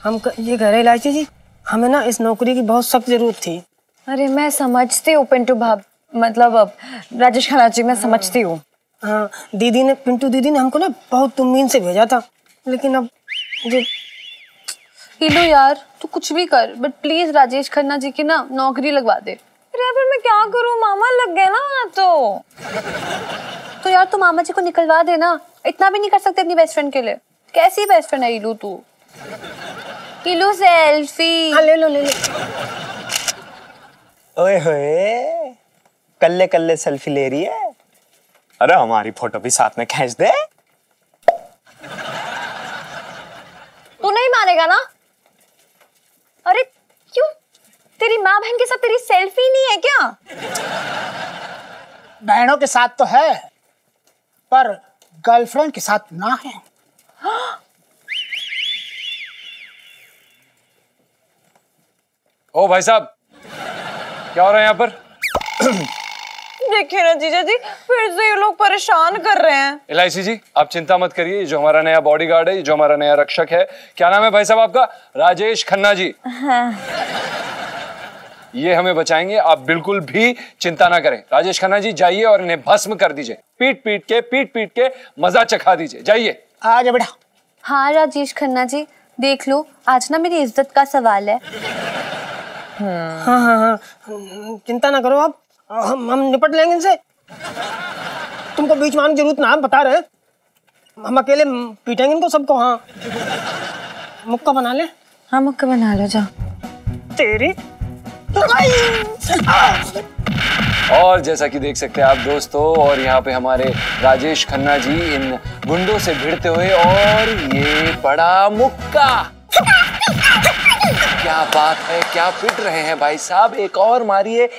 ये कह रहे इलायची जी, हमें ना इस नौकरी की बहुत सख्त जरूरत थी। अरे मैं समझती हूँ पिंटू भाभी, मतलब अब राजेश खन्ना जी मैं समझती हूँ। हाँ, पिंटू दीदी ने हमको ना बहुत उम्मीद से भेजा था, लेकिन अब मुझे हीलो यार, तू कुछ भी कर बट प्लीज राजेश खन्ना जी की ना नौकरी लगवा दे। अरे यार फिर मैं क्या करूँ, मामा लग गए ना। तो यार तू मामा जी को निकलवा दे ना, इतना भी नहीं कर सकते अपनी बेस्ट फ्रेंड के लिए। कैसी बेस्ट फ्रेंड है हीलू तू? हीलू सेल्फी। हाँ ले लो ले लो। ओए होए, कल्ले कल्ले सेल्फी ले रही है। अरे हमारी फोटो भी साथ में खींच दे। तू नहीं मानेगा ना? अरे क्यों, तेरी माँ बहन के साथ तेरी सेल्फी नहीं है क्या? बहनों के साथ तो है, पर गर्लफ्रेंड के साथ ना है। ओ भाई साहब, क्या हो रहा है यहाँ पर? देखिए ना जीजा जी, फिर से ये लोग परेशान कर रहे हैं। इलायची जी आप चिंता मत करिए, ये जो हमारा नया बॉडीगार्ड है, ये जो हमारा नया रक्षक है, क्या नाम है भाई साहब आपका? राजेश खन्ना जी। हाँ। ये हमें बचाएंगे, आप बिल्कुल भी चिंता ना करें। राजेश खन्ना जी जाइए और इन्हें भस्म कर दीजिए, पीट पीट के मजा चखा दीजिए, जाइए। आ जा बेटा। हाँ राजेश खन्ना जी, देख लो आज ना मेरी इज्जत का सवाल है। हाँ हाँ हाँ, चिंता ना करो आप, हम निपट लेंगे इनसे। तुमको बीच में आने की जरूरत ना, हम बता रहे हैं, हम अकेले पीटेंगे इनको सबको। हाँ मुक्का बना ले। हाँ मुक्का बना लो, जाओ। तेरी और जैसा कि देख सकते हैं आप दोस्तों, और यहाँ पे हमारे राजेश खन्ना जी इन गुंडों से भिड़ते हुए, और ये बड़ा मुक्का। क्या बात है, क्या पिट रहे हैं भाई साहब, एक और मारिए।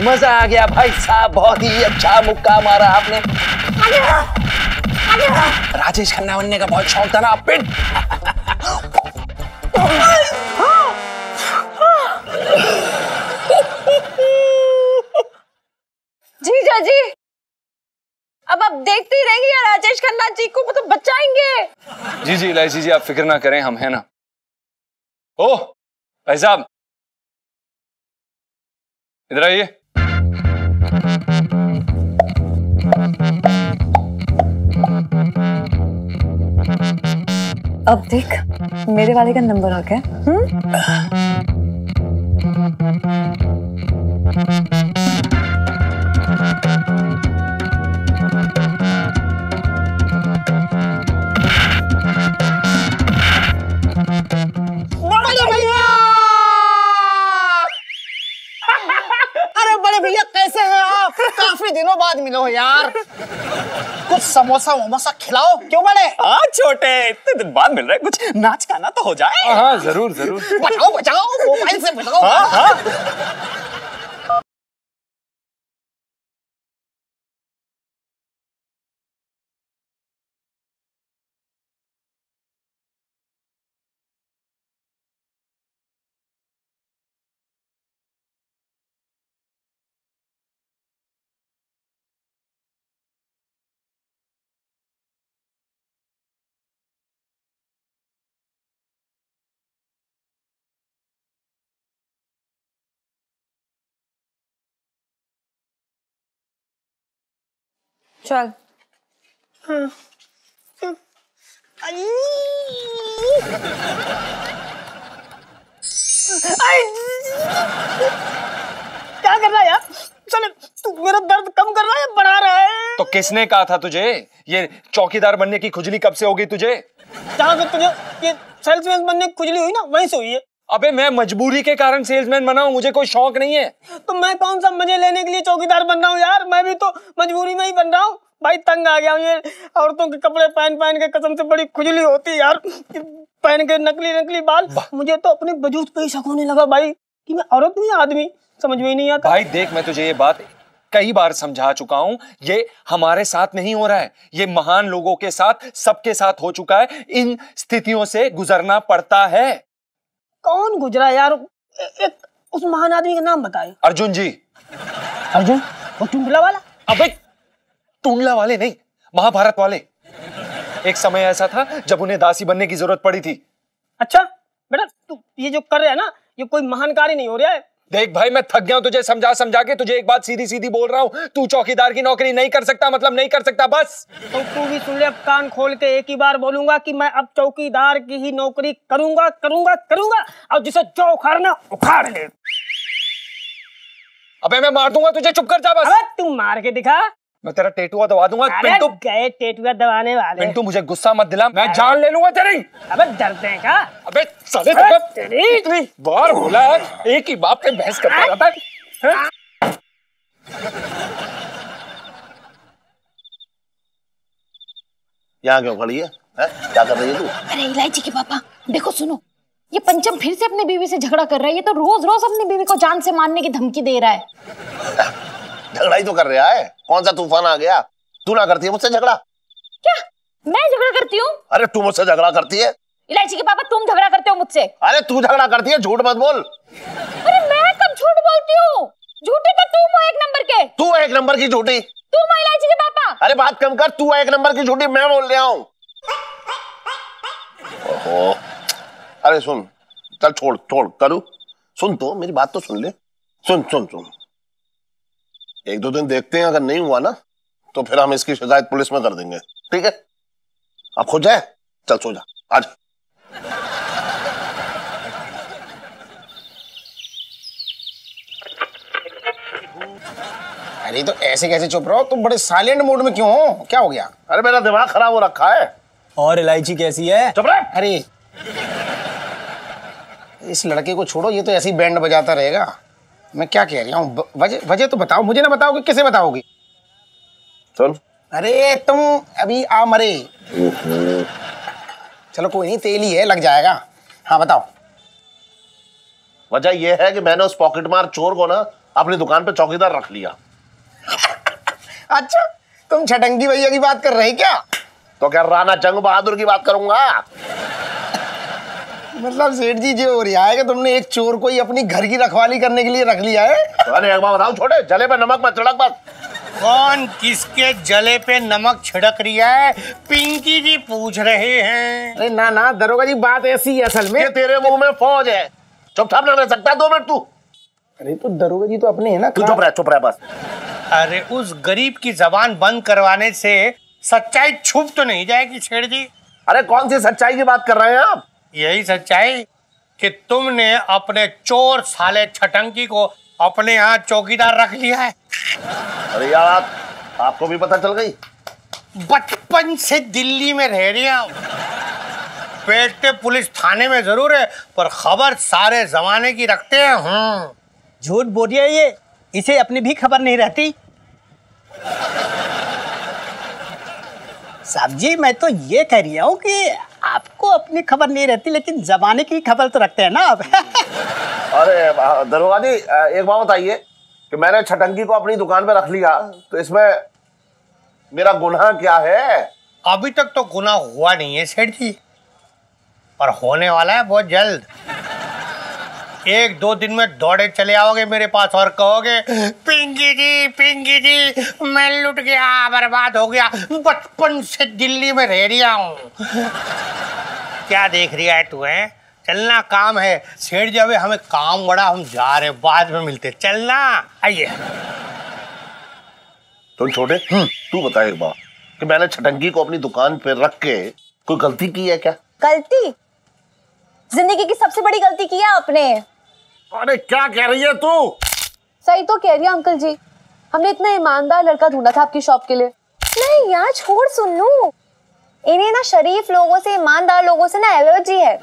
मजा आ गया भाई साहब, बहुत ही अच्छा मुक्का मारा आपने। राजेश खन्ना बनने का बहुत शौक था ना, आप पिट। जीजा जी अब आप देखते ही रहेंगे या राजेश खन्ना जी को मतलब बचाएंगे? जी जी इलायची जी आप फिक्र ना करें, हम हैं ना। ओ भाई साहब इधर आइए। अब देख मेरे वाले का नंबर आ गया। अरे बड़े भैया कैसे हैं आप? काफी दिनों बाद मिलो यार, कुछ समोसा वमोसा खिलाओ। क्यों बड़े? हाँ छोटे, इतने दिन बाद मिल रहे, कुछ नाच गाना तो हो जाए। हाँ जरूर जरूर। बचाओ बचाओ, मोबाइल से बचाओ। हाँ हाँ। चल। क्या कर रहा है यार? चल तू मेरा दर्द कम कर रहा है या बढ़ा रहा है? तो किसने कहा था तुझे ये चौकीदार बनने की खुजली कब से हो गई तुझे? जहाँ से तुझे ये सेल्समैन बनने की खुजली हुई ना, वहीं से हुई है। अबे मैं मजबूरी के कारण सेल्समैन बना हूँ, मुझे कोई शौक नहीं है। तो मैं कौन सा मजे लेने के लिए चौकीदार बन रहा हूँ यार? मैं भी तो मजबूरी में ही बन रहा हूँ भाई। तंग आ गया हूँ ये औरतों के कपड़े पहन पहन के, कसम से बड़ी खुजली होती है यार। पहन के नकली नकली बाल, मुझे तो अपने वजूद पे ही शक होने लगा भाई कि मैं औरत हूँ या आदमी, समझ में ही नहीं आता। भाई देख मैं तुझे ये बात कई बार समझा चुका हूं, ये हमारे साथ नहीं हो रहा है, ये महान लोगों के साथ, सबके साथ हो चुका है। इन स्थितियों से गुजरना पड़ता है। कौन गुजरा यार? एक उस महान आदमी का नाम बताए। अर्जुन जी। अर्जुन? वो टुंडला वाला? अबे टुंडला वाले नहीं, महाभारत वाले। एक समय ऐसा था जब उन्हें दासी बनने की जरूरत पड़ी थी। अच्छा बेटा, तू ये जो कर रहा है ना, ये कोई महान कार्य नहीं हो रहा है। देख भाई, मैं थक गया हूं तुझे समझा समझा के। तुझे एक बात सीधी सीधी बोल रहा हूं, तू चौकीदार की नौकरी नहीं कर सकता, मतलब नहीं कर सकता, बस। तो तू भी सुन ले, अब कान खोल के एक ही बार बोलूंगा कि मैं अब चौकीदार की ही नौकरी करूंगा करूंगा करूंगा, और जिसे जो उखाड़ना उखाड़ ले। अबे मैं मार दूंगा तुझे, चुप कर जा बस। अबे तू मार के दिखा, मैं तेरा टेटुआ दबा दूंगा। पिंटू गए टेटुआ दबाने वाले। पिंटू मुझे गुस्सा मत दिला, मैं जान ले लूंगा तेरी। अबे डरते हैं क्या? अबे साले, इतनी बार बोला है, एक ही बाप पे बहस करता रहता है। यहाँ क्यों खड़ी है? क्या कर रही है तू? अरे इलायची के पापा, देखो सुनो, ये पंचम फिर से अपनी बीवी से झगड़ा कर रहा है। ये तो रोज रोज अपनी बीवी को जान से मारने की धमकी दे रहा है। झगड़ा ही तो कर रहा है, कौन सा तूफान आ गया? तू ना करती है मुझसे झगड़ा? क्या मैं झगड़ा करती हूँ? अरे तू मुझसे झगड़ा करती है? इलायची के पापा, तुम झगड़ा करते हो मुझसे। अरे तू झगड़ा करती है, झूठ मत बोल। अरे मैं कब झूठ बोलती हूँ? झूठे तो तुम हो एक नंबर के। तू एक नंबर की झूठी। तुम हो इलायची के पापा। अरे बात कम कर, तू एक नंबर की झूठी, मैं बोल रहा हूँ। ओहो, अरे सुन, चल छोड़ छोड़ करू, सुन तो मेरी बात तो सुन ले। सुन सुन सुन, एक दो दिन देखते हैं, अगर नहीं हुआ ना तो फिर हम इसकी शिकायत पुलिस में कर देंगे, ठीक है? अब खुद जाए, चल सो जा, आज। अरे तो ऐसे कैसे चुप रहो? तुम बड़े साइलेंट मोड में क्यों हो? क्या हो गया? अरे मेरा दिमाग खराब हो रखा है। और इलायची कैसी है? चुप रहे। अरे इस लड़के को छोड़ो, ये तो ऐसे ही बैंड बजाता रहेगा। मैं क्या कह रही हूँ, वजह तो बताओ। मुझे ना बताओगे, किसे बताओगी? सुन, अरे तुम अभी आ मरे। चलो कोई नहीं, तेल ही है, लग जाएगा। हाँ बताओ। वजह यह है कि मैंने उस पॉकेटमार चोर को ना अपनी दुकान पे चौकीदार रख लिया। अच्छा, तुम छटंगी भैया की बात कर रहे क्या? तो क्या राणा जंग बहादुर की बात करूंगा? मतलब सेठ जी, जो हो रहा है कि तुमने एक चोर को ही अपनी घर की रखवाली करने के लिए रख लिया है। अरे एक बार बताओ, छोटे जले पे नमक मत छिड़क बस। कौन किसके जले पे नमक छिड़क रिया है, पिंकी जी पूछ रहे हैं। अरे ना ना दरोगा जी, बात ऐसी है असल में। ये तेरे मुंह में फौज है, चुपचाप ना रह सकता 2 मिनट तू? अरे तो दरोगा जी तो अपने है ना। तू चुप रह बस। अरे उस गरीब की जबान बंद करवाने से सच्चाई छुप तो नहीं जाएगी सेठ जी? अरे कौन सी सच्चाई की बात कर रहे हैं आप? यही सच्चाई कि तुमने अपने चोर साले छटंकी को अपने यहाँ चौकीदार रख लिया है। अरे यार, आपको भी पता चल गई? बचपन से दिल्ली में रह रही हूँ। पेटे पुलिस थाने में जरूर है, पर खबर सारे जमाने की रखते हैं। झूठ बोल रही है ये, इसे अपनी भी खबर नहीं रहती। साहब जी, मैं तो ये कह रही हूँ कि आपको अपनी खबर नहीं रहती, लेकिन जमाने की खबर तो रखते हैं ना आप। अरे दरोगा जी, एक बात बताइए कि मैंने छटंकी को अपनी दुकान पे रख लिया, तो इसमें मेरा गुनाह क्या है? अभी तक तो गुनाह हुआ नहीं है सेठ जी, पर होने वाला है बहुत जल्द। 1-2 दिन में दौड़े चले आओगे मेरे पास और कहोगे, पिंकी जी मैं लुट गया, बर्बाद हो गया, बचपन से दिल्ली में रह रहा हूँ। क्या देख रही है तू? है चलना, काम है। सेठ जी अबे हमें काम बड़ा, हम जा रहे, बाद में मिलते, चलना। आइए। तुम छोटे, तू बता एक बात कि मैंने छटंकी को अपनी दुकान पे रख के कोई गलती की है क्या? गलती? जिंदगी की सबसे बड़ी गलती की है आपने। अरे क्या कह रही है तू? सही तो कह रही है अंकल जी, हमने इतना ईमानदार लड़का ढूंढा था आपकी शॉप के लिए। नहीं यार छोड़, सुन लूं, इन्हें ना शरीफ लोगों से, ईमानदार लोगों से ना एलर्जी है।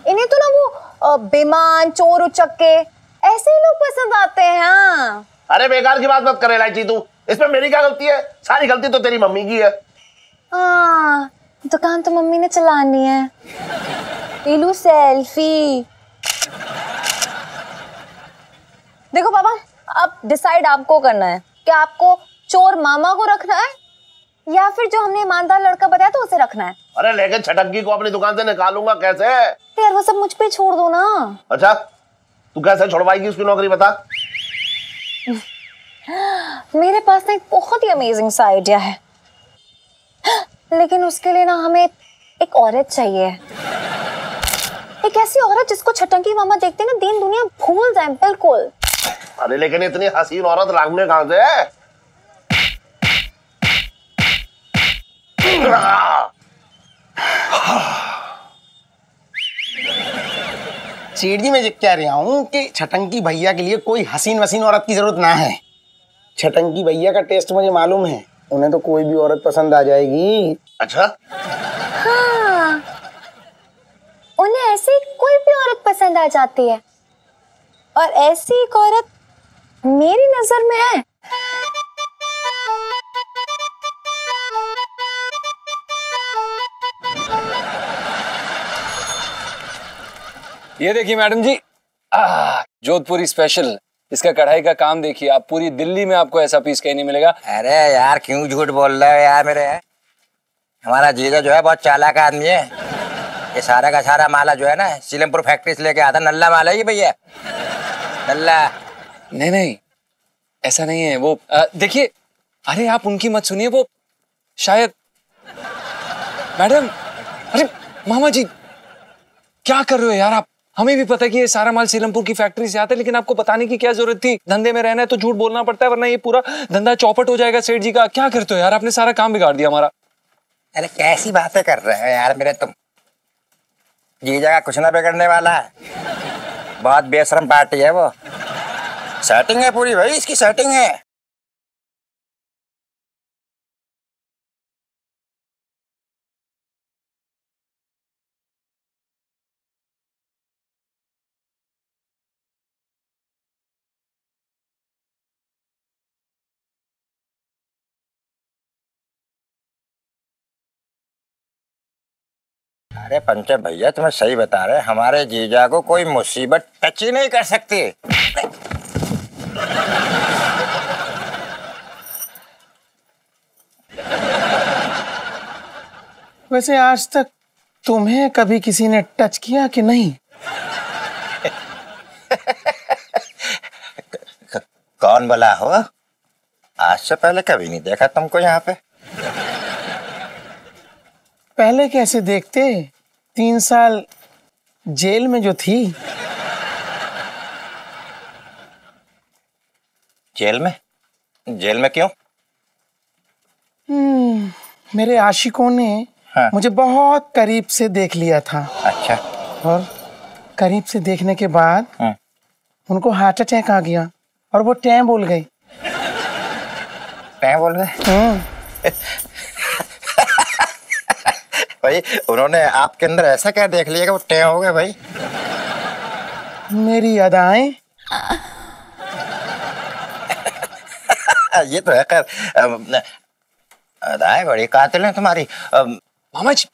इन्हें तो ना वो बेईमान, चोर उचक्के ऐसे ही लोग पसंद आते हैं। हाँ। अरे बेकार की बात मत करे इलायची, तू इसमें मेरी क्या गलती है? सारी गलती तो तेरी मम्मी की है। हाँ, दुकान तो मम्मी ने चलानी है। लीलू सेल्फी। देखो पापा, अब डिसाइड आपको करना है कि आपको चोर मामा को रखना है या फिर जो हमने ईमानदार लड़का बताया तो उसे रखना है। अरे लेकिन छटंकी को अपनी दुकान से निकालूंगा कैसे? यार वो सब मुझ पे छोड़ दो ना। अच्छा, तू कैसे छुड़वाएगी उसकी नौकरी, बता? मेरे पास ना एक बहुत ही अमेजिंग सा आइडिया है। लेकिन उसके लिए ना हमें एक औरत चाहिए, एक ऐसी औरत जिसको छटंकी मामा देखते ना दीन दुनिया भूल जाए बिल्कुल। अरे लेकिन इतनी हसीन औरत लाने कहां से है? सेठ जी, मैं ये कह रहा हूँ कि छटंकी भैया के लिए कोई हसीन वसीन औरत की जरूरत ना है। छटंकी भैया का टेस्ट मुझे मालूम है, उन्हें तो कोई भी औरत पसंद आ जाएगी। अच्छा? हाँ, उन्हें ऐसी कोई भी औरत पसंद आ जाती है, और ऐसी एक औरत मेरी नजर में है। ये देखिए मैडम जी, जोधपुरी स्पेशल, इसका कढ़ाई का काम देखिए आप, पूरी दिल्ली में आपको ऐसा पीस कहीं नहीं मिलेगा। अरे यार क्यों झूठ बोल रहे हो यार मेरे? हमारा जीजा जो है बहुत चालाक आदमी है। ये सारा का सारा माला जो है ना सीलमपुर फैक्ट्री से लेके आता, नल्ला माला ही भैया, नल्ला। नहीं नहीं, ऐसा नहीं है वो। देखिए, अरे आप उनकी मत सुनिए, वो शायद मैडम। अरे मामा जी क्या कर रहे हो यार आप? हमें भी पता है कि ये सारा माल सीलमपुर की फैक्ट्री से आता है, लेकिन आपको बताने की क्या जरूरत थी? धंधे में रहना है तो झूठ बोलना पड़ता है, वरना ये पूरा धंधा चौपट हो जाएगा सेठ जी का। क्या करते हो यार, आपने सारा काम बिगाड़ दिया हमारा। अरे कैसी बातें कर रहे हो यार मेरे तुम? जीजा का कुछ ना बिगड़ने वाला है, बहुत बेशरम पार्टी है वो। सेटिंग है पूरी भाई, इसकी सेटिंग है। अरे पंचम भैया तुम्हें सही बता रहे, हमारे जीजा को कोई मुसीबत टच ही नहीं कर सकती। वैसे आज तक तुम्हें कभी किसी ने टच किया कि नहीं? कौन बोला हो? आज से पहले कभी नहीं देखा तुमको यहाँ पे। पहले कैसे देखते? 3 साल जेल में जो थी। जेल में? जेल में क्यों? मेरे आशिकों ने मुझे बहुत करीब से देख लिया था। अच्छा। और करीब से देखने के बाद उनको हार्ट अटैक आ गया और वो टैं बोल गए। टैं बोल गए? भाई उन्होंने आपके अंदर ऐसा क्या देख लिया कि वो टैं हो गए भाई? मेरी अदाएं। ये तो है खैर, अदाएं बड़ी कातिल हैं तुम्हारी। मामा जी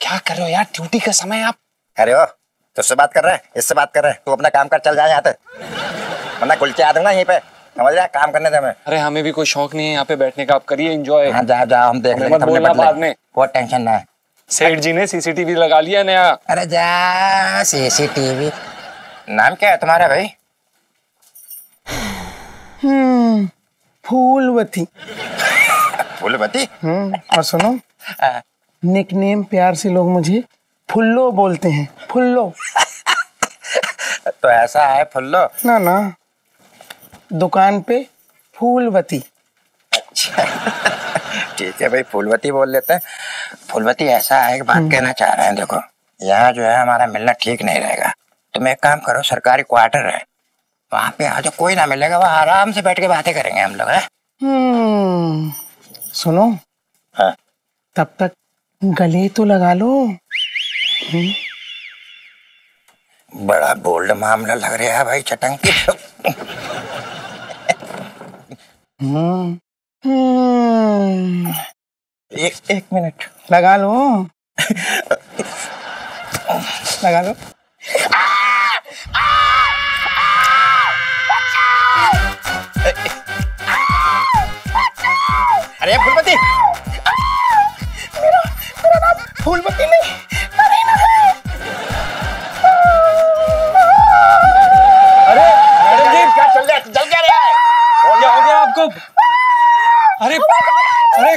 क्या कर रहे हो यार, ड्यूटी का समय आप। अरे ओ, तुझसे बात कर रहे हैं, इससे बात कर रहे हैं, तू अपना काम कर, चल जाए यहाँ से, वरना कुलचे आ दूंगा यहीं पे, समझ रहा है? काम करने दे हमें। अरे हमें भी कोई शौक नहीं है यहाँ पे बैठने का, आप करिए एंजॉय। हाँ जाओ जाओ, हम देख लेंगे, बोलना बाद में, कोई टेंशन ना है। सेठ जी ने सीसीटीवी लगा लिया नया। अरे जा, सीसीटीवी। नाम क्या है तुम्हारा भाई? फूलवती। फूलवती? और सुनो, निकनेम प्यार से लोग मुझे फुल्लो बोलते हैं, फुल्लो। तो ऐसा है फुल्लो? ना ना, दुकान पे फूलवती। अच्छा ठीक है भाई, फूलवती बोल लेते हैं। फूलवती ऐसा है कि बात कहना चाह रहे हैं, देखो यहाँ जो है हमारा मिलना ठीक नहीं रहेगा। तुम एक काम करो, सरकारी क्वार्टर है वहां पे आ जाओ, कोई ना मिलेगा, वहाँ आराम से बैठ के बातें करेंगे हम लोग। सुनो, हाँ? तब तक गले तो लगा लो। बड़ा बोल्ड मामला लग रहा है भाई छटंकी। एक मिनट लगा लो। लगा लो। अरे फूलवती, मेरा नाम फूलवती नहीं, नरीना है। अरे मैडम जी क्या चल रहा है? जल क्या रहा है? क्या हो गया आपको? अरे अरे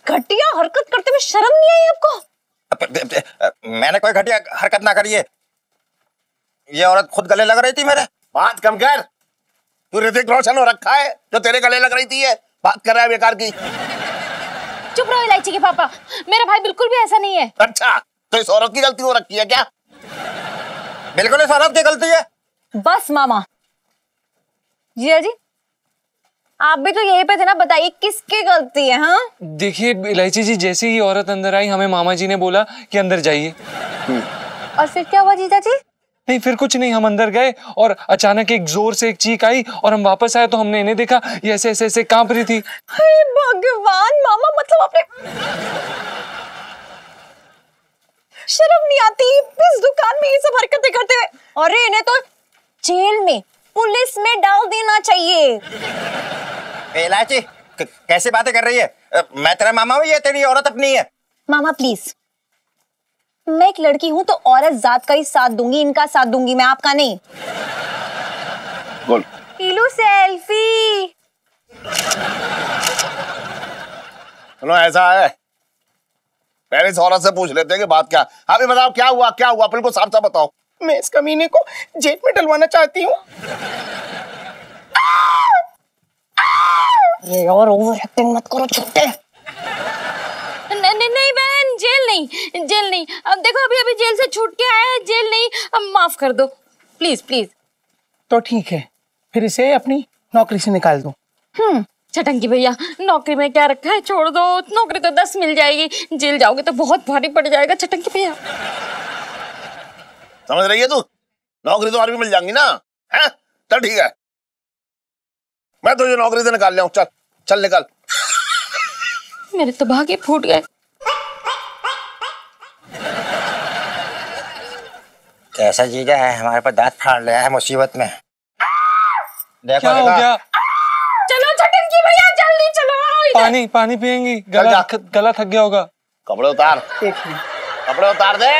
घटिया हरकत करते हुए शर्म नहीं आई आपको? मैंने कोई घटिया हरकत ना करी है, ये औरत खुद गले लग रही थी मेरे। बात कम कर, तू ऋतिक रोशन हो रखा है जो तेरे गले लग रही थी, है बात कर रहा है बेकार की। चुप रहो इलायची के पापा, मेरा भाई बिल्कुल भी ऐसा नहीं है। अच्छा, तो इस औरत की गलती हो रखी है क्या? बिल्कुल इस औरत की गलती है। बस मामा। जिया जी, आप भी तो यहीं पे थे ना, बताइए किसकी गलती है? हाँ देखिए इलायची जी, जैसे ही औरत अंदर आई हमें मामा जी ने बोला कि अंदर जाइए। और फिर क्या हुआ जीजा जी? नहीं फिर कुछ नहीं, हम अंदर गए और अचानक एक जोर से एक चीख आई और हम वापस आए तो हमने इन्हें देखा, ये ऐसे ऐसे ऐसे कांप रही थी। हे भगवान मामा, मतलब आपने शर्म नहीं आती इस दुकान में ये सब हरकतें करते हुए? अरे इन्हें तो जेल में, पुलिस में डाल देना चाहिए। इलायची कैसी बातें कर रही है? मैं तेरा मामा हूँ, ये तेरी औरत अपनी है। मामा प्लीज, मैं एक लड़की हूं तो औरत जात का ही साथ दूंगी, इनका साथ दूंगी मैं, आपका नहीं। बोल। हीलू सेल्फी। चलो ऐसा है, पहले इस औरत से पूछ लेते हैं कि बात क्या। अभी बताओ क्या हुआ, क्या हुआ, बिल्कुल साफ साफ बताओ। मैं इस कमीने को जेल में डलवाना चाहती हूँ। ये और ओवर एक्टिंग मत करो छुट्टे। नहीं बहन, जेल नहीं, जेल नहीं। अब देखो अभी अभी जेल से छूट के आया है, जेल नहीं, अब माफ कर दो प्लीज प्लीज। तो ठीक है, फिर इसे अपनी नौकरी से निकाल दो। छटंकी भैया, नौकरी में क्या रखा है, छोड़ दो। नौकरी तो 10 मिल जाएगी, जेल जाओगे तो बहुत भारी पड़ जाएगा छटंकी भैया। समझ रही है तू? नौकरी तो और भी मिल जाएंगी ना, है? चल ठीक है, मैं तुझे नौकरी से निकाल लिया। चल चल निकल। मेरे तो भागे फूट गए। कैसा जीजा है, हमारे पास दांत फाड़ लिया है मुसीबत में। देखो क्या हो गया? चलो छटंकी भैया जल्दी चलो, आओ इधर। पानी पानी पियेंगी, गला थक गया होगा। कपड़े उतार, कपड़े उतार दे।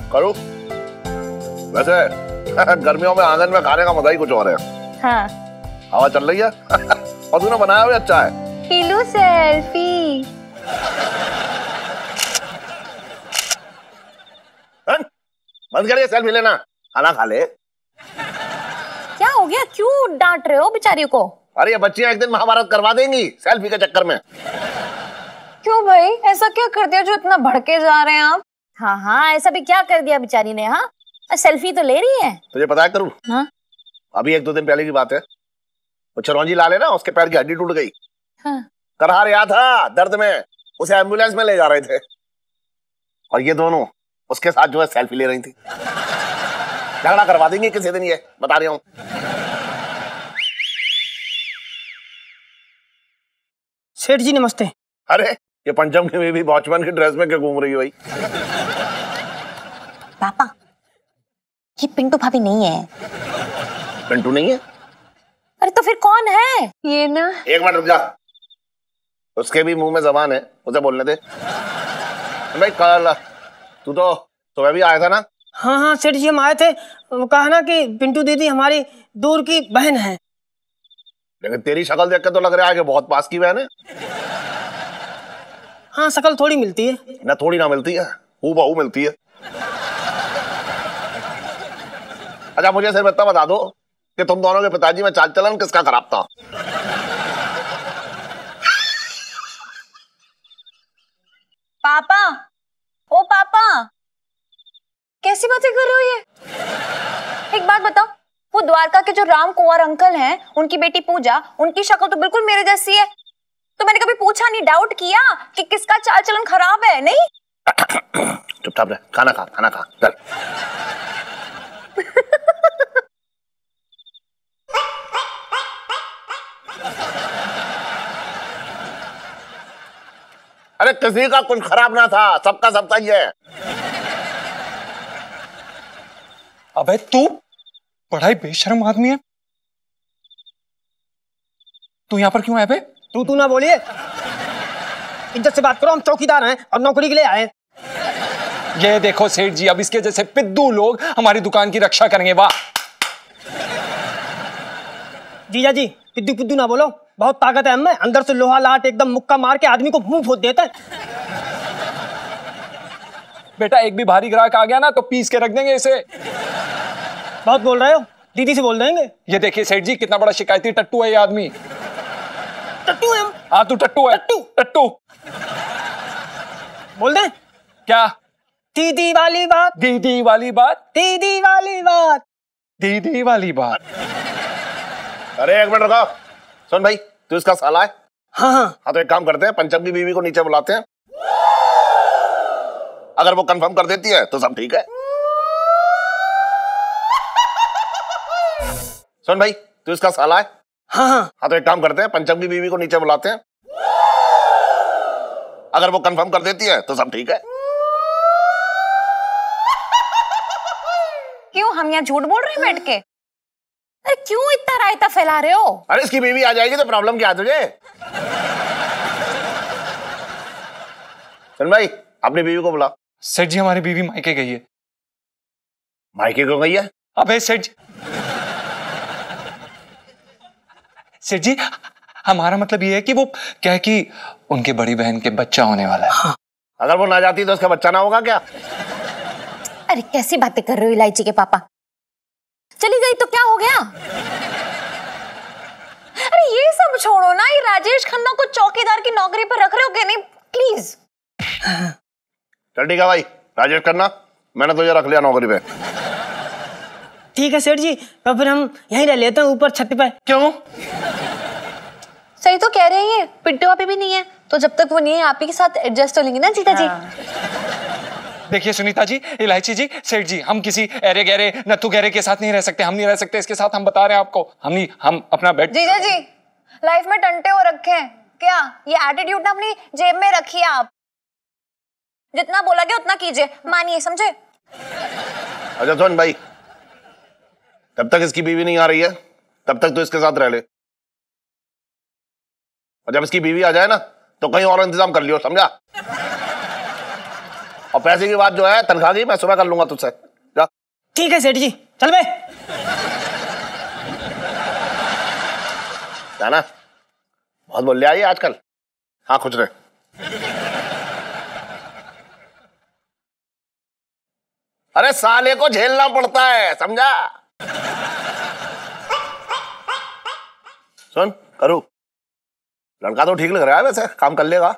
करूं? वैसे गर्मियों में आंगन में खाने का मजा ही कुछ और है। हाँ। हवा चल रही है और तूने बनाया भी अच्छा है। हीलू सेल्फी। बंद करिए सेल्फी लेना, खाना खा ले। क्या हो गया, क्यों डांट रहे हो बेचारी को? अरे ये बच्चियां एक दिन महाभारत करवा देंगी सेल्फी के चक्कर में। क्यों भाई, ऐसा क्या कर दिया जो इतना भड़के जा रहे हैं आप? हाँ हाँ, ऐसा भी क्या कर दिया बेचारी ने? हाँ, सेल्फी तो ले रही है। तुझे पता है करूं? हाँ? अभी 1-2 दिन पहले की बात है, वो चिरौंजी लाल है ना, उसके पैर की हड्डी टूट गई। हाँ। करहा रहा था दर्द में, उसे एम्बुलेंस में ले जा रहे थे और ये दोनों उसके साथ जो है सेल्फी ले रही थी। झगड़ा करवा देंगे किसी दिन, ये बता रही हूँ। सेठ जी नमस्ते। अरे ये पंचम की भी वॉचमैन की ड्रेस में क्या घूम रही है भाई? पापा, ये पिंटू भाभी नहीं है। पिंटू नहीं है? अरे तो फिर कौन है? ये ना। एक मिनट रुक जा, उसके भी मुंह में जबान है, उसे बोलने दे। भाई कल तू तो सुबह भी आया था ना? हाँ हाँ सेठ जी, हम आए थे, वो कहा ना कि पिंटू दीदी हमारी दूर की बहन है। लेकिन तेरी शक्ल देख के तो लग रहा है कि बहुत पास की बहन है। हाँ, शक्ल थोड़ी मिलती है ना, थोड़ी ना मिलती है, हूबहू मिलती है। अच्छा मुझे सिर्फ इतना बता दो कि तुम दोनों के पिताजी में चाल चलन किसका खराब था? पापा, ओ पापा, कैसी बातें कर रहे हो ये? एक बात बताओ, वो द्वारका के जो राम कुंवर अंकल हैं, उनकी बेटी पूजा, उनकी शक्ल तो बिल्कुल मेरे जैसी है। तो मैंने कभी पूछा नहीं, डाउट किया कि किसका चाल चलन खराब है? नहीं। चुपचाप रह, खाना खा, खाना खा, चल। अरे किसी का कुछ खराब ना था, सबका सब सही है। अबे तू बड़ा ही बेशर्म आदमी है, तू यहाँ पर क्यों है बे? तू ना बोलिए, इज्जत से बात करो, हम चौकीदार हैं और नौकरी के लिए आए। ये देखो सेठ जी, अब इसके जैसे पिद्दू लोग हमारी दुकान की रक्षा करेंगे। वाह जीजा जी, पिद्दू पिद्दू ना बोलो, बहुत ताकत है हमें। अंदर से लोहा लाट एकदम मुक्का मार के आदमी को मुंह फोड़ देता है। बेटा एक भी भारी ग्राहक आ गया ना तो पीस के रख देंगे इसे। बहुत बोल रहे हो, दीदी से बोल देंगे। ये देखिए सेठ जी, कितना बड़ा शिकायती टट्टू है ये आदमी। टट्टू है हम? हाँ तू टट्टू है। टट्टू बोल दे क्या? दीदी वाली बात, दीदी वाली बात, दीदी वाली बात, दीदी वाली बात। अरे एक मिनट रुको। सुन भाई, तू इसका साला है? हाँ हाँ। हाँ तो एक काम करते हैं, पंचम की बीवी को नीचे बुलाते हैं, अगर वो कंफर्म कर देती है तो सब ठीक है। सुन भाई, तू इसका साला है? हाँ हाँ। हाँ तो एक काम करते हैं, पंचम की बीवी को नीचे बुलाते हैं, अगर वो कंफर्म कर देती है तो सब ठीक है। क्यों, हम यहाँ झूठ बोल रहे हैं बैठ के? अरे क्यों इतना रायता फैला रहे हो? अरे इसकी बीवी आ जाएगी तो प्रॉब्लम क्या है तुझे? सुन भाई, अपनी बीवी को बुला। सेठ जी हमारी बीवी मायके गई है। मायके क्यों गई है? अबे सेठ जी, हमारा मतलब ये है कि वो क्या है कि उनके बड़ी बहन के बच्चा होने वाला है। हाँ। अगर वो ना जाती तो उसका बच्चा ना होगा क्या? अरे कैसी बातें कर रहे हो इलायची के पापा? चली गई तो क्या हो गया? अरे ये सब छोड़ो ना, ये राजेश खन्ना को चौकीदार की नौकरी पर रख रहे हो क्या? नहीं प्लीज। चल ठीक है भाई, राजेश खन्ना, मैंने तुझे रख लिया नौकरी पे। ठीक है सेठ जी, तो फिर हम यहीं रह लेते हैं ऊपर छत पे। क्यों? सही तो कह रहे हैं, ये पिंटू पे भी नहीं है, तो जब तक वो नहीं है आप ही के साथ एडजस्ट हो लेंगे ना जीता जी। देखिए सुनीता जी, इलायची जी, सेठ जी, हम किसी एरे गहरे नत्थु गहरे के साथ नहीं रह सकते। हम नहीं रह सकते इसके साथ, हम बता रहे हैं आपको। हम अपना बेड। जीजा जी लाइफ में टंटे हो रखे हैं क्या? ये एटीट्यूड ना अपनी जेब में रखिए आप। जितना बोला गया उतना कीजिए, मानिए, समझे? अच्छा सुन भाई, जब तक इसकी बीवी नहीं आ रही है तब तक तो इसके साथ रह ले, और जब इसकी बीवी आ जाए ना तो कहीं और इंतजाम कर लियो, समझा? और पैसे की बात जो है, तनख्वाह की, मैं सुबह कर लूंगा तुझसे। जा। ठीक है सेठ जी, चल बे। जाना, बहुत बोल लिया ये आजकल। हाँ खुश रहे। अरे साले को झेलना पड़ता है, समझा? सुन करू, लड़का तो ठीक लग रहा है वैसे, काम कर लेगा।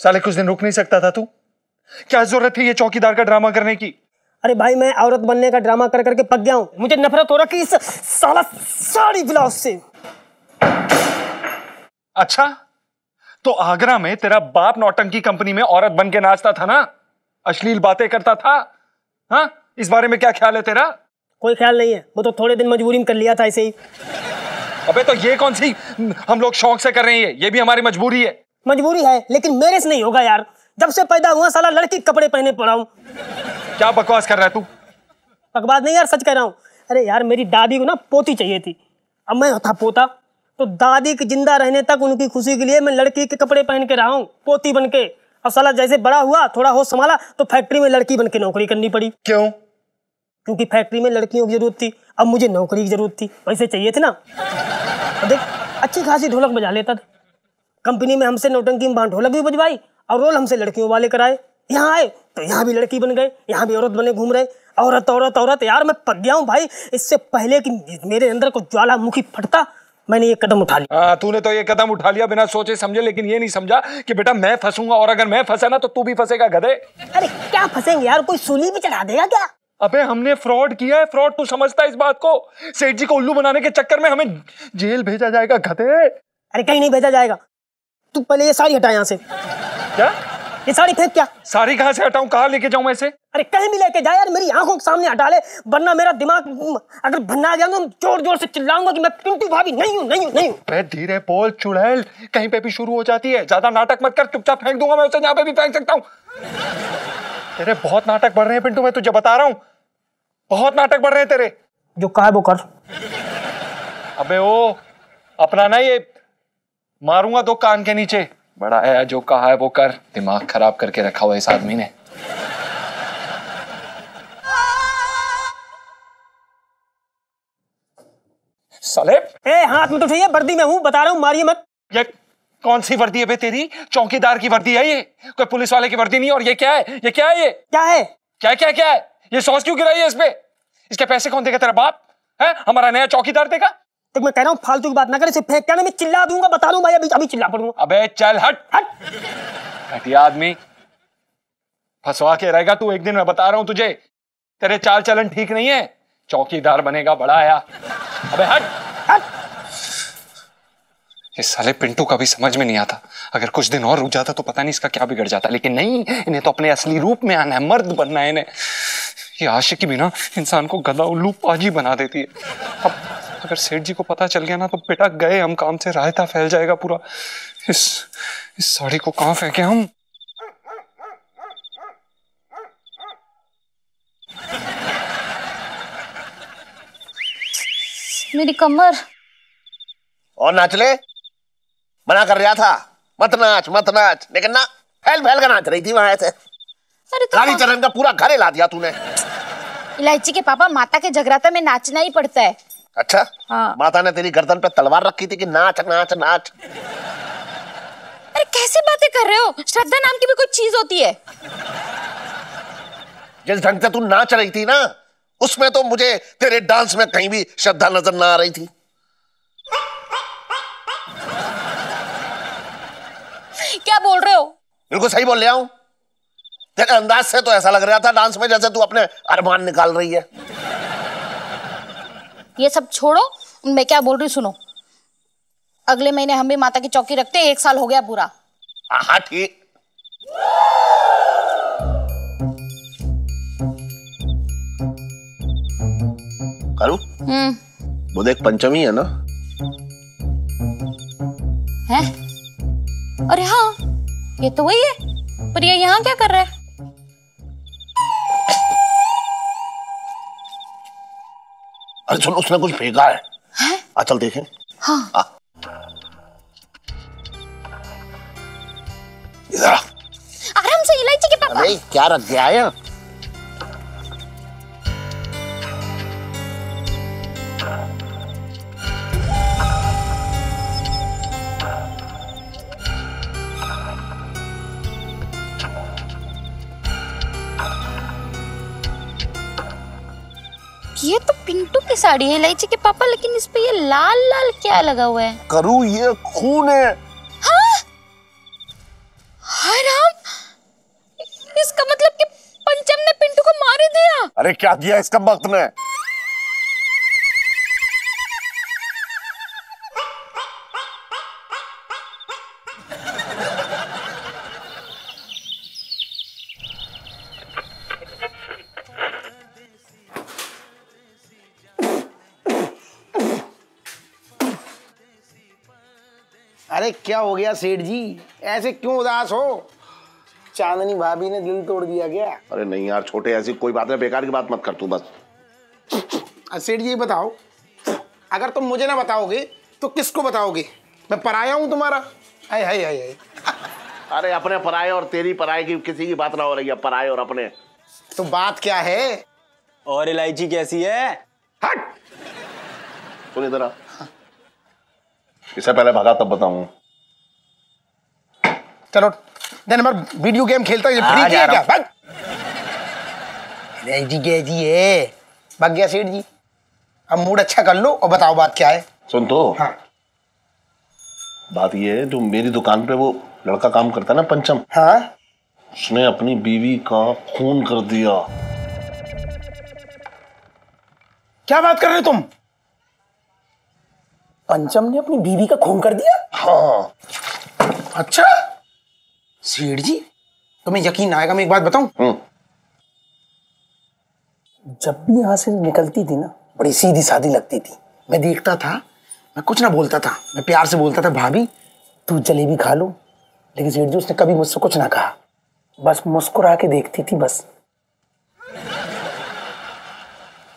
साले कुछ दिन रुक नहीं सकता था तू? क्या जरूरत थी ये चौकीदार का ड्रामा करने की? अरे भाई, मैं औरत बनने का ड्रामा कर करके पक गया हूं। मुझे नफरत हो रखी इस साला साड़ी ब्लाउज से। अच्छा, तो आगरा में तेरा बाप नौटंकी कंपनी में औरत बन के नाचता था ना, अश्लील बातें करता था। हाँ, इस बारे में क्या ख्याल है तेरा? कोई ख्याल नहीं है, वो तो थोड़े दिन मजबूरी में कर लिया था ऐसे ही। अबे तो ये कौन सी हम लोग शौक से कर रहे हैं? ये भी हमारी मजबूरी है। मजबूरी है, लेकिन मेरे से नहीं होगा यार। जब से पैदा हुआ साला लड़की के कपड़े पहने पड़ा हूँ। क्या बकवास कर रहा है तू? बकवास नहीं यार, सच कह रहा हूँ। अरे यार, मेरी दादी को ना पोती चाहिए थी, अब मैं था पोता, तो दादी के जिंदा रहने तक उनकी खुशी के लिए मैं लड़की के कपड़े पहन के रहा हूँ, पोती बन के। और साला जैसे बड़ा हुआ, थोड़ा होश संभाला, तो फैक्ट्री में लड़की बन के नौकरी करनी पड़ी। क्यों? क्योंकि फैक्ट्री में लड़कियों की जरूरत थी, अब मुझे नौकरी की जरूरत थी, वैसे चाहिए थे ना। देख, अच्छी खासी ढोलक बजा लेता था। कंपनी में हमसे नौटंकी में ढोलक भी बजवाई और रोल हमसे लड़कियों वाले कराए। यहाँ आए तो यहाँ भी लड़की बन गए, यहाँ भी औरत बने घूम रहे। औरत औरत औरत, यार मैं पक गया हूँ भाई। इससे पहले कि मेरे अंदर को ज्वालामुखी फटता, मैंने ये कदम उठा लिया। हाँ, तूने तो ये कदम उठा लिया बिना सोचे समझे, लेकिन ये नहीं समझा कि बेटा मैं फंसूंगा, और अगर मैं फंसा ना तो तू भी फंसेगा गधे। अरे क्या फंसेंगे यार, कोई सूली भी चढ़ा देगा क्या? अबे हमने फ्रॉड किया है, फ्रॉड। तू समझता है इस बात को? सेठ जी को उल्लू बनाने के चक्कर में हमें जेल भेजा जाएगा गधे। अरे कहीं नहीं भेजा जाएगा। तू पहले ये साड़ी हटा यहाँ से। क्या? ये साड़ी फेंक। क्या साड़ी कहाँ से हटाऊं? कहाँ लेके जाऊं मैं इसे? अरे कहीं भी लेके जा यार, मेरी आंखों के सामने हटा ले, वरना मेरा दिमाग अगर भन्ना गया तो जोर जोर से चिल्लाऊंगा कि मैं पिंटू भाभी नहीं हूँ, नहीं हूँ, नहीं हूँ। मैं धीरे बोल चुड़ैल, कहीं पे भी शुरू हो जाती है। ज्यादा नाटक मत कर, चुपचाप फेंक दूंगा मैं उसे, जहाँ पे भी फेंक सकता हूँ। तेरे बहुत नाटक बढ़ रहे हैं पिंटू, मैं तुझे बता रहा हूँ, बहुत नाटक बढ़ रहे हैं तेरे। जो कहा वो कर। अबे ओ अपना ना ये मारूंगा तो कान के नीचे। बड़ा है, जो कहा है वो कर। दिमाग खराब करके रखा हुआ इस आदमी ने। साले ए हाथ में तो उठाइए, वर्दी में हूँ, बता रहा हूँ, मारिए मत। ये कौन सी वर्दी है बे तेरी? चौकीदार की वर्दी है ये, कोई पुलिस वाले की वर्दी नहीं। और ये क्या है? ये क्या है? ये क्या है? क्या क्या क्या है? ये सॉस क्यों गिराई है इस पे? इसके पैसे कौन देगा? तेरा बाप है? हमारा नया चौकीदार देगा? तो मैं कह रहा हूँ फालतू की बात ना कर, इसे फेंक क्या ना, मैं चिल्ला दूंगा, बता रहा हूँ भाई, अभी चिल्ला पड़ूंगा। अबे चल हट हट। घटिया आदमी, फंसवा के रहेगा तू एक दिन, मैं बता रहा हूं तुझे। तेरे चाल चलन ठीक नहीं है, चौकीदार बनेगा बड़ा आया। अबे हट हट। इस साले पिंटू का भी समझ में नहीं आता, अगर कुछ दिन और रुक जाता तो पता नहीं इसका क्या बिगड़ जाता, लेकिन नहीं, इन्हें तो अपने असली रूप में आना है, मर्द बनना है इन्हें। ये आशिकी भी ना इंसान को गधा उल्लू पाजी बना देती है। अब अगर सेठ जी को पता चल गया ना तो बेटा गए हम काम से, रायता फैल जाएगा पूरा। इस साड़ी को कहां फेंके हम? मेरी कमर। और नाच ले, मना कर रहा था मत नाच मत नाच, लेकिन ना फैल फैल कर नाच रही थी वहां से। अरे तो रानी चरण का पूरा घर हिला दिया तूने। इलायची के पापा, माता के जगराता में नाचना ही पड़ता है। अच्छा हाँ। माता ने तेरी गर्दन पे तलवार रखी थी कि नाच नाच नाच? अरे कैसी बातें कर रहे हो? श्रद्धा नाम की भी कोई चीज होती है। जिस ढंग से तू नाच रही थी ना, उसमें तो मुझे तेरे डांस में कहीं भी श्रद्धा नजर ना आ रही थी। क्या बोल रहे हो? बिल्कुल सही बोल रहा हूं। तेरे अंदाज से तो ऐसा लग रहा था डांस में जैसे तू अपने अरमान निकाल रही है। ये सब छोड़ो, मैं क्या बोल रही सुनो। अगले महीने हम भी माता की चौकी रखते हैं, 1 साल हो गया पूरा। हाँ ठीक। करूं? वो देख पंचमी है ना? है? अरे हाँ, ये तो वही है, पर ये यहाँ क्या कर रहा है? अरे सुन, उसने कुछ फेंका है। चल देखें। हाँ। इधर आराम से, इलायची के पापा। अरे क्या रख गया है? ये तो पिंटू की साड़ी है इलायची के पापा, लेकिन इस पे ये लाल लाल क्या लगा हुआ है? करूं, ये खून है। हाँ? हाय राम, इसका मतलब कि पंचम ने पिंटू को मार ही दिया। अरे क्या दिया इसका वक्त ने? अरे क्या हो गया सेठ जी, ऐसे क्यों उदास हो? चांदनी भाभी ने दिल तोड़ दिया क्या? अरे नहीं यार छोटे, ऐसी कोई बात है, बेकार की बात मत कर तू बस। सेठ जी बताओ, अगर तुम मुझे ना बताओगे तो किसको बताओगे? मैं पराया हूं तुम्हारा? हाय हाय हाय हाय। अरे अपने पराये और तेरी पराये की किसी की बात ना हो रही है, पराये और अपने। तो बात क्या है? और इलायची कैसी है? हट। सुन इधर आ, इससे पहले भागा तब बताऊं। चलो नंबर वीडियो गेम खेलता है, फ्री किया क्या? भाग। जी है, भाग गया सेठ जी। अब मूड अच्छा कर लो और बताओ बात क्या है। सुन तो। हाँ। बात ये है, जो मेरी दुकान पे वो लड़का काम करता है ना पंचम, हाँ, उसने अपनी बीवी का खून कर दिया। क्या बात कर रहे हो तुम? पंचम ने अपनी बीवी का खून कर दिया? हाँ। अच्छा सेठ जी, तुम्हें यकीन आएगा, मैं एक बात बताऊं? जब भी यहां से निकलती थी ना, बड़ी सीधी सादी लगती थी। मैं देखता था, मैं कुछ ना बोलता था, मैं प्यार से बोलता था भाभी तू जलेबी खा लो, लेकिन सेठ जी उसने कभी मुझसे कुछ ना कहा, बस मुस्कुरा के देखती थी बस।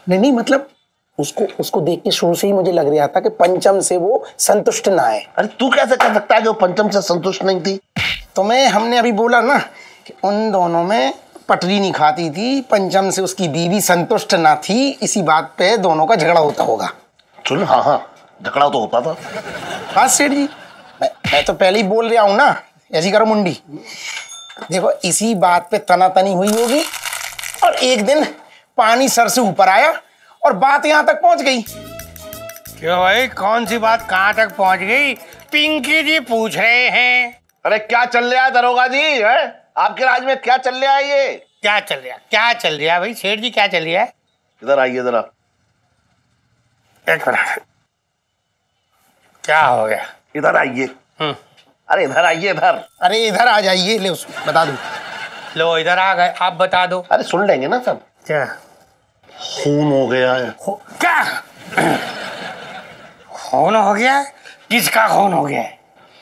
नहीं मतलब उसको उसको देख के शुरू से ही मुझे लग रहा था कि पंचम से वो संतुष्ट ना है। अरे तू कैसे कर सकता है कि वो पंचम से संतुष्ट नहीं थी? तुम्हें हमने अभी बोला ना कि उन दोनों में पटरी नहीं खाती थी, पंचम से उसकी बीवी संतुष्ट ना थी, इसी बात पे दोनों का झगड़ा होता होगा। सुन, हाँ हाँ झगड़ा तो होता था। हाँ सेठ जी, मैं तो पहले ही बोल रहा हूँ ना, ऐसी करो मुंडी। देखो इसी बात पे तनातनी हुई होगी और एक दिन पानी सर से ऊपर आया और बात यहाँ तक पहुंच गई। क्यों भाई, कौन सी बात कहाँ तक पहुंच गई? पिंकी जी पूछ रहे हैं। अरे क्या चल रहा है दरोगा जी, है आपके राज में क्या चल रहा है? ये क्या चल रहा है? क्या चल रहा है भाई सेठ जी, क्या चल रहा है? इधर आइए जरा। एक मिनट, क्या हो गया? इधर आइए। अरे इधर आइए, इधर। अरे इधर आ जाइए, ले उसको बता दूं। लो इधर आ गए, आप बता दो। अरे सुन लेंगे ना सब। क्या खून हो गया है? क्या खून हो गया है? किसका खून हो गया है?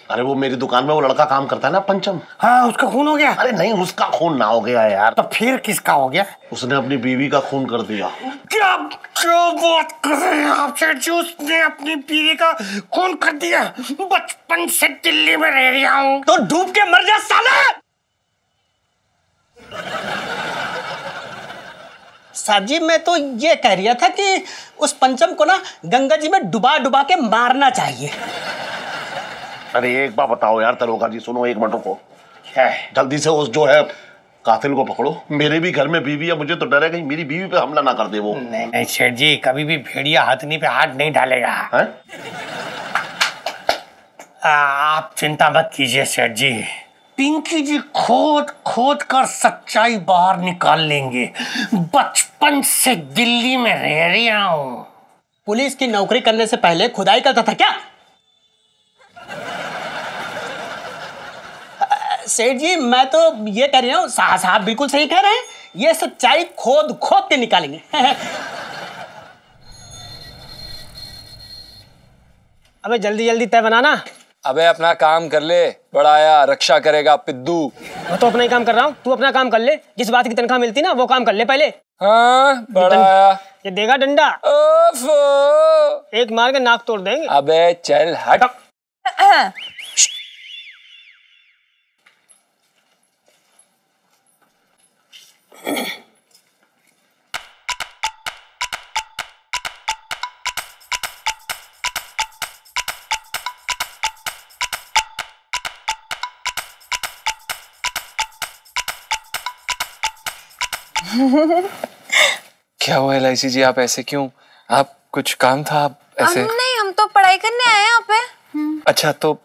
अरे वो मेरी दुकान में वो लड़का काम करता है ना पंचम। हाँ उसका खून हो गया। अरे नहीं, उसका खून ना हो गया है यार। तो फिर किसका हो गया? उसने अपनी बीवी का खून कर दिया। क्या क्या बात कर रहे हैं आप सेठ जी? उसने अपनी बीवी का खून कर दिया? बचपन से दिल्ली में रह रहा हूँ। तो डूब के मर जा साला। साहब जी मैं तो ये कह रहा था कि उस पंचम को ना गंगा जी में डुबा डुबा के मारना चाहिए। अरे एक बात बताओ यार दरोगा जी, सुनो एक मिनट को। क्या है? जल्दी से उस जो है कातिल को पकड़ो। मेरे भी घर में बीवी है, मुझे तो डर है कहीं मेरी बीवी पे हमला ना कर दे वो। नहीं नहीं सेठ जी, कभी भी भेड़िया हथनी पे हाथ नहीं डालेगा। है? आप चिंता मत कीजिए सेठ जी, पिंकी जी खोद खोद कर सच्चाई बाहर निकाल लेंगे। बचपन से दिल्ली में रह रहा हूँ। पुलिस की नौकरी करने से पहले खुदाई करता था क्या? सेठ जी मैं तो ये कह रहा हूँ, साहब बिल्कुल सही कह रहे हैं, ये सच्चाई खोद खोद के निकालेंगे। अबे जल्दी जल्दी तय बनाना। अबे अपना काम कर ले, बड़ा आया रक्षा करेगा पिद्दू। मैं तो अपना ही काम कर रहा हूँ, तू अपना काम कर ले। जिस बात की तनख्वाह मिलती ना वो काम कर ले पहले। हाँ बड़ा आया। ये देगा डंडा, ओफो। एक मार के नाक तोड़ देंगे। अबे चल हट। क्या हुआ LIC जी, आप ऐसे क्यों? आप कुछ काम था आप ऐसे? नहीं, हम तो पढ़ाई करने आए हैं यहाँ पे। अच्छा तो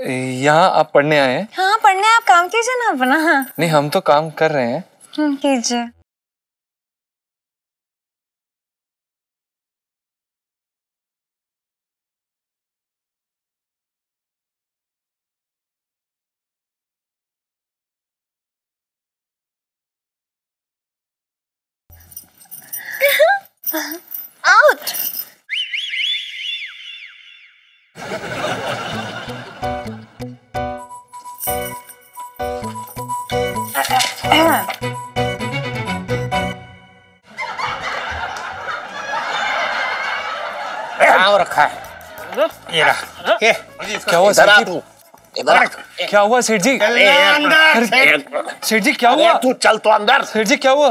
यहाँ आप पढ़ने आए हैं? हाँ पढ़ने, आप काम कीजिए ना अपना। नहीं हम तो काम कर रहे हैं। कीजिए। आउट। कहाँ रखा है? ये रहा। ये क्या हुआ सेठ जी? क्या हुआ सेठ जी? अंदर सेठ जी क्या हुआ? तू चल तो अंदर। सेठ जी क्या हुआ?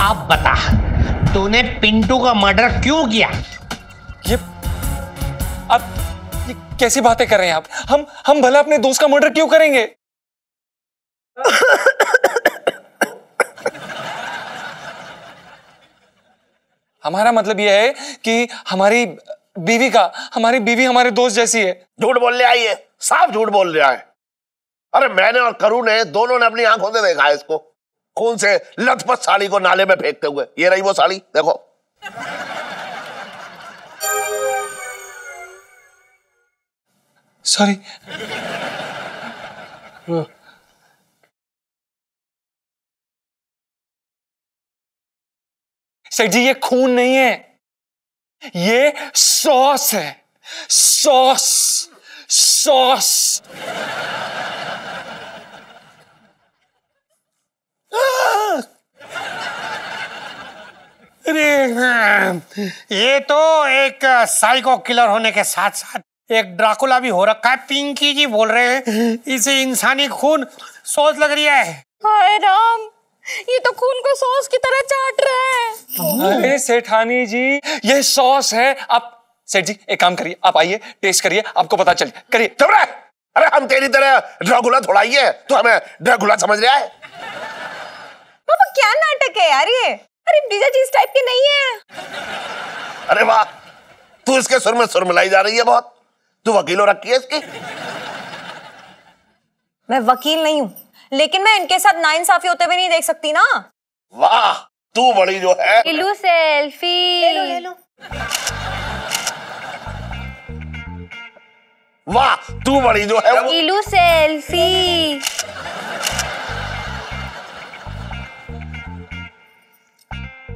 आप बता, तूने पिंटू का मर्डर क्यों किया? ये आप ये कैसी बातें कर रहे हैं आप? हम भला अपने दोस्त का मर्डर क्यों करेंगे? हमारा मतलब यह है कि हमारी बीवी हमारे दोस्त जैसी है। झूठ बोल रहा है ये, साफ झूठ बोल रहा है। अरे मैंने और करू ने दोनों ने अपनी आंखों से देखा है इसको खून से लथपथ साड़ी को नाले में फेंकते हुए। ये रही वो साड़ी, देखो। सॉरी। सेठ जी ये खून नहीं है, ये सॉस है। Sauce sauce. ये तो एक साइको किलर होने के साथ साथ एक ड्राकुला भी हो रखा है। पिंकी जी बोल रहे हैं इसे इंसानी खून सॉस लग रही है। हाय राम, ये तो खून को सॉस की तरह चाट रहा है। अरे सेठानी जी, ये सॉस है। आप सेठ जी एक काम करिए, आप आइए, टेस्ट करिए, आपको पता चल करिए। चुप रह। अरे हम तेरी तरह ड्राकुला थोड़ा ही है, तू हमें ड्राकुला समझ रहा है? पापा क्या नाटक है यार ये? अरे जीजा जी इस टाइप के नहीं है। अरे वाह, तू इसके सुर में सुर मिलाई जा रही है बहुत। तू वकील हो रखी है इसकी। मैं वकील नहीं हूँ, लेकिन मैं इनके साथ नाइंसाफी होते हुए नहीं देख सकती ना। वाह, तू बड़ी जो है। इलू सेल्फी ले लो। वाह, तू बड़ी जो है। इलू सेल्फी।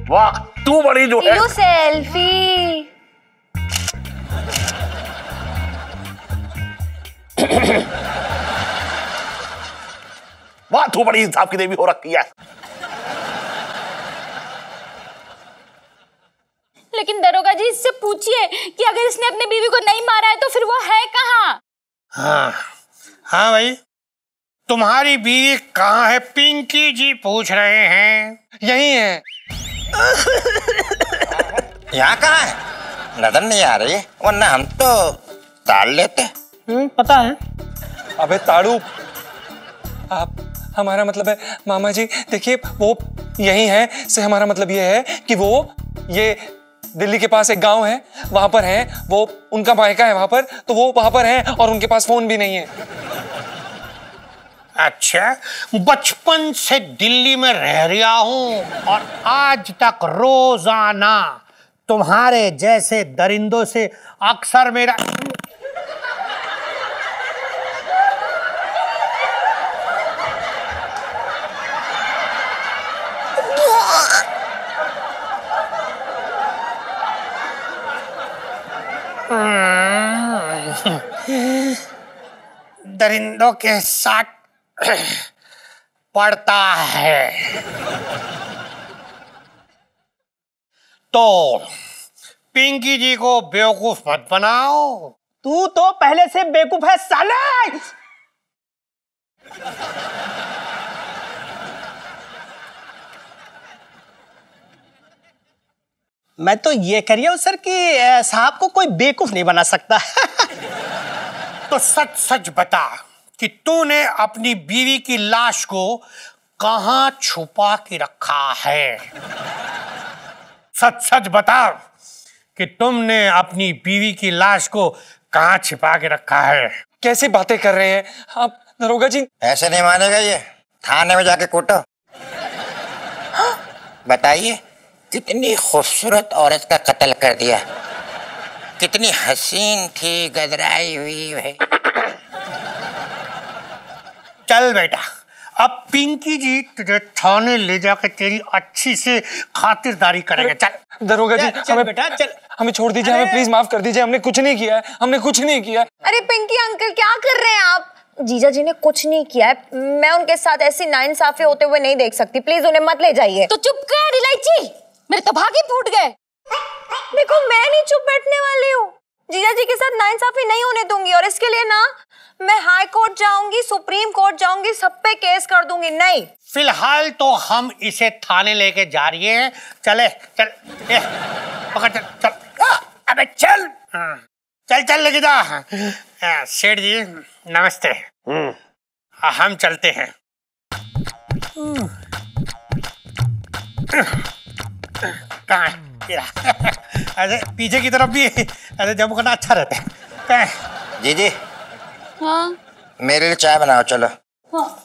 वाह, तू बड़ी जो है। इलू सेल्फी। वाह, तू बड़ी इंसाफ की देवी हो रखी है। लेकिन दरोगा जी इससे पूछिए कि अगर इसने अपनी बीवी को नहीं मारा है तो फिर वो है कहाँ? हाँ हाँ भाई, तुम्हारी बीवी कहाँ है? पिंकी जी पूछ रहे हैं। यही है। यहाँ कहाँ है? नजर नहीं आ रही, वरना हम तो ताड़ लेते। पता है। अबे ताड़ू, आप हमारा मतलब है मामा जी, देखिए वो यही है से हमारा मतलब ये है कि वो ये दिल्ली के पास एक गांव है, वहां पर है वो, उनका मायका है वहां पर, तो वो वहां पर है और उनके पास फोन भी नहीं है। अच्छा, बचपन से दिल्ली में रह रहा हूं और आज तक रोजाना तुम्हारे जैसे दरिंदों से अक्सर मेरा दरिंदों के साथ पड़ता है। तो पिंकी जी को बेवकूफ मत बनाओ। तू तो पहले से बेवकूफ है साले। मैं तो ये कह रही हूं सर कि साहब को कोई बेवकूफ नहीं बना सकता। तो सच सच बता कि तूने अपनी बीवी की लाश को कहां छुपा के रखा है? सच सच बता कि तुमने अपनी बीवी की लाश को कहां छिपा के रखा है? कैसी बातें कर रहे हैं आप दरोगा जी? ऐसे नहीं मानेगा ये, थाने में जाके कूटो। बताइए कितनी खूबसूरत औरत का कत्ल कर दिया, कितनी हसीन थी, गदराई हुई है। चल बेटा, अब पिंकी जी तुझे थाने ले जाकर तेरी अच्छी से खातिरदारी करेंगे। चल दरोगा जी, चल हमें बेटा चल। हमें छोड़ दीजिए, हमें प्लीज माफ कर दीजिए, हमने कुछ नहीं किया है, हमने कुछ नहीं किया है। अरे पिंकी अंकल क्या कर रहे हैं आप? जीजा जी ने कुछ नहीं किया है, मैं उनके साथ ऐसी नाइंसाफी होते हुए नहीं देख सकती, प्लीज उन्हें मत ले जाइए। तो चुप कर इलायची, मेरे तो भागे फूट गए। देखो मैं नहीं चुप बैठने वाली हूँ, जीजा जी के साथ नाइंसाफी नहीं होने दूंगी और इसके लिए ना मैं हाई कोर्ट जाऊंगी, सुप्रीम कोर्ट जाऊंगी, सब पे केस कर दूंगी। नहीं, फिलहाल तो हम इसे थाने लेके जा रही हैं। चले चल, पकड़, चल चल। अबे चल, चल चल लेके जा। सेठ जी नमस्ते। हम चलते हैं। कहाँ है? अरे पीछे की तरफ भी अरे जब करना अच्छा रहता है। जी जी, हाँ मेरे लिए चाय बनाओ। चलो। हाँ